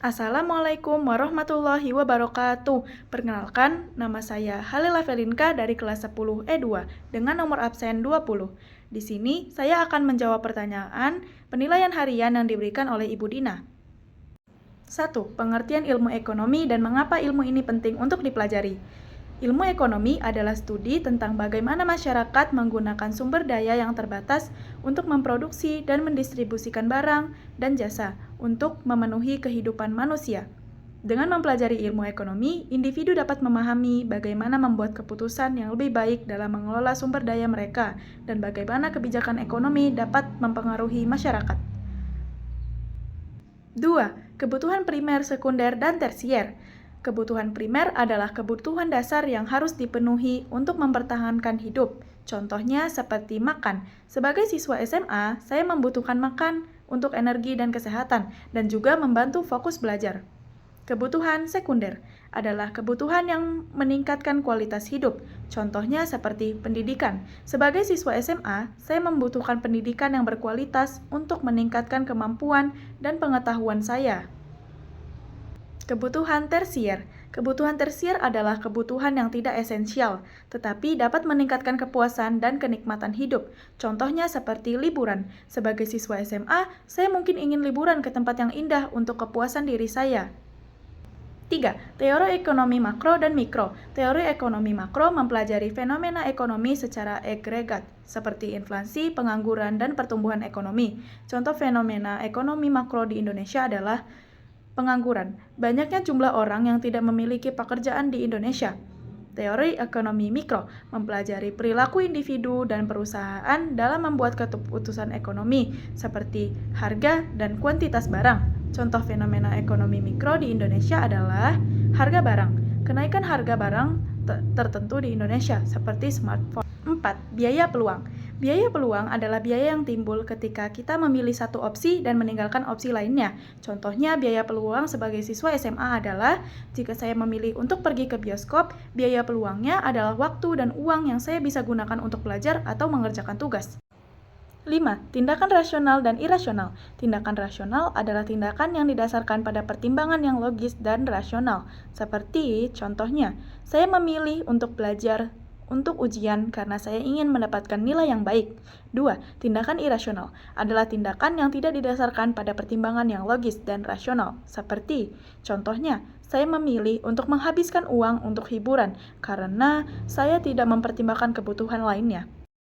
Assalamualaikum warahmatullahi wabarakatuh. Perkenalkan, nama saya Halila Felinka dari kelas 10 E2 dengan nomor absen 20. Di sini saya akan menjawab pertanyaan penilaian harian yang diberikan oleh Ibu Dina. 1. Pengertian ilmu ekonomi dan mengapa ilmu ini penting untuk dipelajari. Ilmu ekonomi adalah studi tentang bagaimana masyarakat menggunakan sumber daya yang terbatas untuk memproduksi dan mendistribusikan barang dan jasa untuk memenuhi kehidupan manusia. Dengan mempelajari ilmu ekonomi, individu dapat memahami bagaimana membuat keputusan yang lebih baik dalam mengelola sumber daya mereka dan bagaimana kebijakan ekonomi dapat mempengaruhi masyarakat. 2. Kebutuhan primer, sekunder, dan tersier. Kebutuhan primer adalah kebutuhan dasar yang harus dipenuhi untuk mempertahankan hidup. Contohnya seperti makan. Sebagai siswa SMA, saya membutuhkan makan untuk energi dan kesehatan, dan juga membantu fokus belajar. Kebutuhan sekunder adalah kebutuhan yang meningkatkan kualitas hidup. Contohnya seperti pendidikan. Sebagai siswa SMA, saya membutuhkan pendidikan yang berkualitas untuk meningkatkan kemampuan dan pengetahuan saya. Kebutuhan tersier. Kebutuhan tersier adalah kebutuhan yang tidak esensial, tetapi dapat meningkatkan kepuasan dan kenikmatan hidup. Contohnya seperti liburan. Sebagai siswa SMA, saya mungkin ingin liburan ke tempat yang indah untuk kepuasan diri saya. 3. Teori ekonomi makro dan mikro. Teori ekonomi makro mempelajari fenomena ekonomi secara agregat, seperti inflasi, pengangguran, dan pertumbuhan ekonomi. Contoh fenomena ekonomi makro di Indonesia adalah pengangguran. Banyaknya jumlah orang yang tidak memiliki pekerjaan di Indonesia. Teori ekonomi mikro mempelajari perilaku individu dan perusahaan dalam membuat keputusan ekonomi, seperti harga dan kuantitas barang. Contoh fenomena ekonomi mikro di Indonesia adalah harga barang. Kenaikan harga barang tertentu di Indonesia, seperti smartphone. 4. Biaya peluang. Biaya peluang adalah biaya yang timbul ketika kita memilih satu opsi dan meninggalkan opsi lainnya. Contohnya, biaya peluang sebagai siswa SMA adalah jika saya memilih untuk pergi ke bioskop, biaya peluangnya adalah waktu dan uang yang saya bisa gunakan untuk belajar atau mengerjakan tugas. 5. Tindakan rasional dan irasional. Tindakan rasional adalah tindakan yang didasarkan pada pertimbangan yang logis dan rasional. Seperti contohnya, saya memilih untuk belajar untuk ujian karena saya ingin mendapatkan nilai yang baik. 2. Tindakan irasional adalah tindakan yang tidak didasarkan pada pertimbangan yang logis dan rasional. Seperti contohnya, saya memilih untuk menghabiskan uang untuk hiburan karena saya tidak mempertimbangkan kebutuhan lainnya.